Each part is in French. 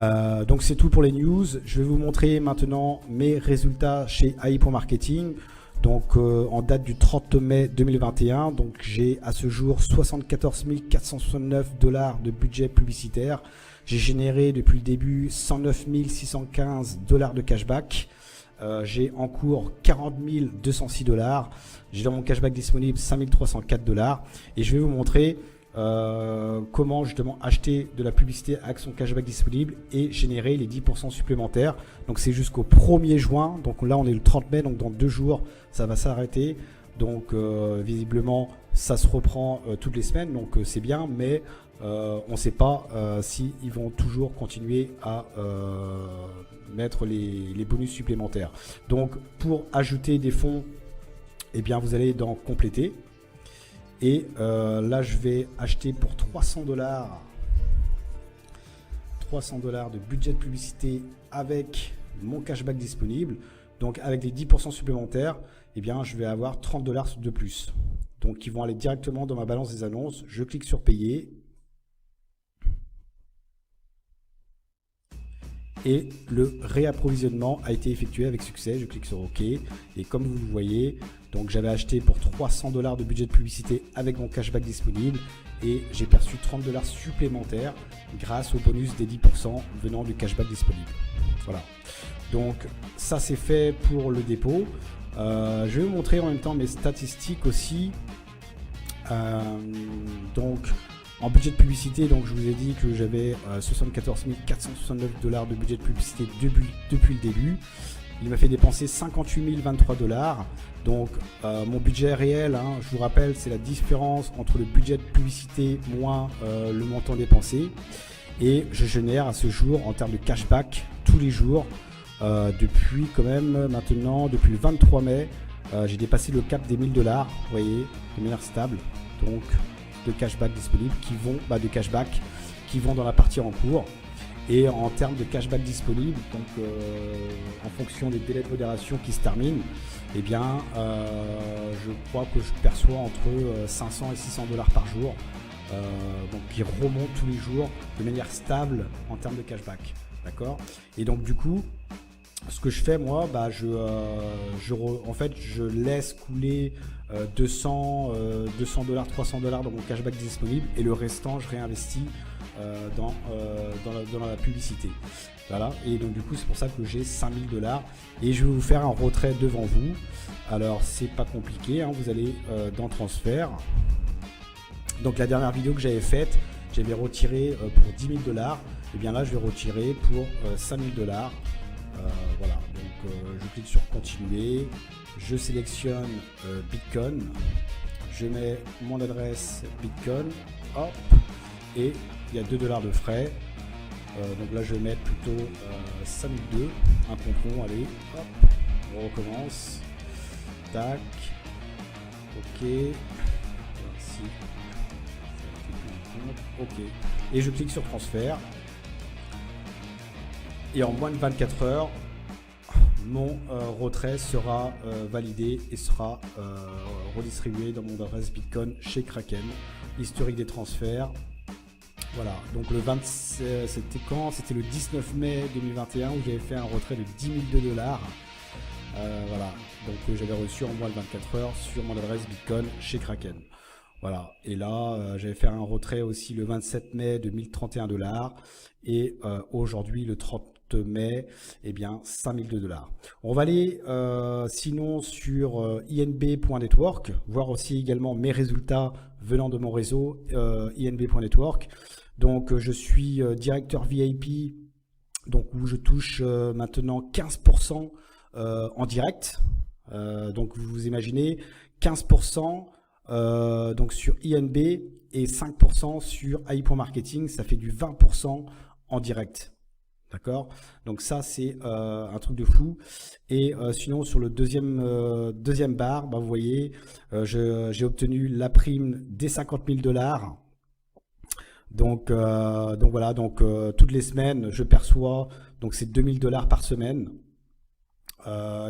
Donc c'est tout pour les news. Je vais vous montrer maintenant mes résultats chez AI.marketing. Donc en date du 30 mai 2021, donc j'ai à ce jour 74 469 $ de budget publicitaire. J'ai généré depuis le début 109 615 $ de cashback. J'ai en cours 40 206 $. J'ai dans mon cashback disponible 5 304 $. Et je vais vous montrer comment justement acheter de la publicité avec son cashback disponible et générer les 10% supplémentaires. Donc c'est jusqu'au 1er juin, donc là on est le 30 mai, donc dans 2 jours ça va s'arrêter. Donc visiblement ça se reprend toutes les semaines, donc c'est bien, mais on ne sait pas si ils vont toujours continuer à mettre les bonus supplémentaires. Donc pour ajouter des fonds, eh bien vous allez dans compléter. Et là je vais acheter pour 300 $, de budget de publicité avec mon cashback disponible. Donc avec les 10% supplémentaires, eh bien je vais avoir 30 $ de plus. Donc ils vont aller directement dans ma balance des annonces. Je clique sur payer. Et le réapprovisionnement a été effectué avec succès. Je clique sur OK. Et comme vous le voyez, donc j'avais acheté pour 300 $ de budget de publicité avec mon cashback disponible. Et j'ai perçu 30 $ supplémentaires grâce au bonus des 10% venant du cashback disponible. Voilà. Donc ça c'est fait pour le dépôt. Je vais vous montrer en même temps mes statistiques aussi. Donc en budget de publicité, donc je vous ai dit que j'avais 74 469 $ de budget de publicité depuis le début. Il m'a fait dépenser 58 023 $. Donc mon budget réel, hein, je vous rappelle, c'est la différence entre le budget de publicité moins le montant dépensé. Et je génère à ce jour en termes de cashback tous les jours depuis quand même maintenant, depuis le 23 mai, j'ai dépassé le cap des 1000 $, vous voyez, de manière stable. Donc de cashback disponibles qui vont dans la partie en cours. Et en termes de cashback disponible, donc en fonction des délais de modération qui se terminent, eh bien je crois que je perçois entre 500 et 600 $ par jour, donc qui remontent tous les jours de manière stable en termes de cashback, d'accord. Et donc du coup ce que je fais moi, bah, en fait je laisse couler 200 $, 300 $ dans mon cashback disponible, et le restant je réinvestis dans la publicité. Voilà. Et donc du coup c'est pour ça que j'ai 5000 $, et je vais vous faire un retrait devant vous. Alors c'est pas compliqué, hein. Vous allez dans transfert. Donc la dernière vidéo que j'avais faite, j'avais retiré pour 10 000 $. Et bien là je vais retirer pour 5000 $. Voilà, donc je clique sur continuer, je sélectionne Bitcoin, je mets mon adresse Bitcoin, hop, et il y a 2 $ de frais. Donc là je vais mettre plutôt 5002, un pompon, allez, hop, on recommence, tac, ok, merci, ok, et je clique sur transfert. Et en moins de 24 heures, mon retrait sera validé et sera redistribué dans mon adresse Bitcoin chez Kraken. Historique des transferts. Voilà, donc le 20, c'était quand? C'était le 19 mai 2021 où j'avais fait un retrait de 10 002 $. Voilà, donc j'avais reçu en moins de 24 heures sur mon adresse Bitcoin chez Kraken. Voilà, et là j'avais fait un retrait aussi le 27 mai de 1031 $, et aujourd'hui le 30 mai, eh bien 5002 $. On va aller sinon sur inb.network, voir aussi également mes résultats venant de mon réseau inb.network. Donc je suis directeur VIP, donc où je touche maintenant 15% en direct. Donc vous imaginez 15% donc sur INB et 5% sur AI.marketing, ça fait du 20% en direct. D'accord, donc ça c'est un truc de fou. Et sinon sur le deuxième barre, bah, vous voyez, j'ai obtenu la prime des 50 000 $. Donc voilà, donc toutes les semaines je perçois, donc c'est 2000 $ par semaine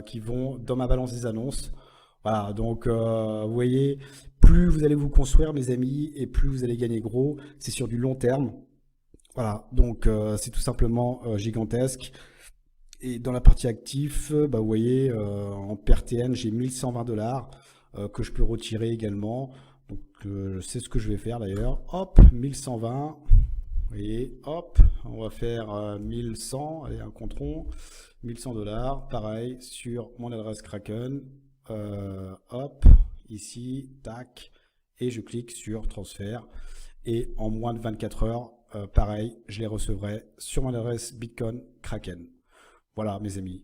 qui vont dans ma balance des annonces. Voilà, donc vous voyez, plus vous allez vous construire mes amis et plus vous allez gagner gros, c'est sur du long terme. Voilà, donc c'est tout simplement gigantesque. Et dans la partie actif, bah, vous voyez, en PRTN, j'ai 1120 $ que je peux retirer également. Donc, c'est ce que je vais faire d'ailleurs. Hop, 1120. Vous voyez, hop, on va faire 1100. Allez, un contron. 1100 $. Pareil, sur mon adresse Kraken. Hop, ici, tac. Et je clique sur transfert. Et en moins de 24 heures, pareil, je les recevrai sur mon adresse Bitcoin Kraken. Voilà mes amis,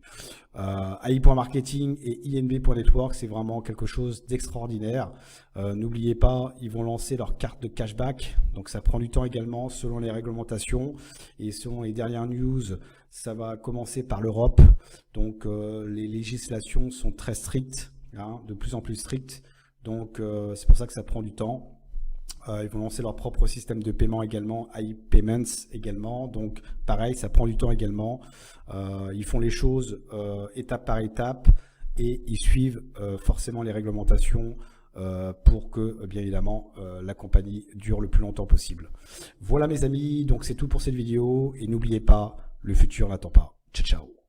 AI.marketing et INB.network, c'est vraiment quelque chose d'extraordinaire. N'oubliez pas, ils vont lancer leur carte de cashback, donc ça prend du temps également selon les réglementations et selon les dernières news, ça va commencer par l'Europe. Donc les législations sont très strictes, hein, de plus en plus strictes, donc c'est pour ça que ça prend du temps. Ils vont lancer leur propre système de paiement également, iPayments également, donc pareil, ça prend du temps également. Ils font les choses étape par étape et ils suivent forcément les réglementations pour que, bien évidemment, la compagnie dure le plus longtemps possible. Voilà mes amis, donc c'est tout pour cette vidéo et n'oubliez pas, le futur n'attend pas. Ciao, ciao.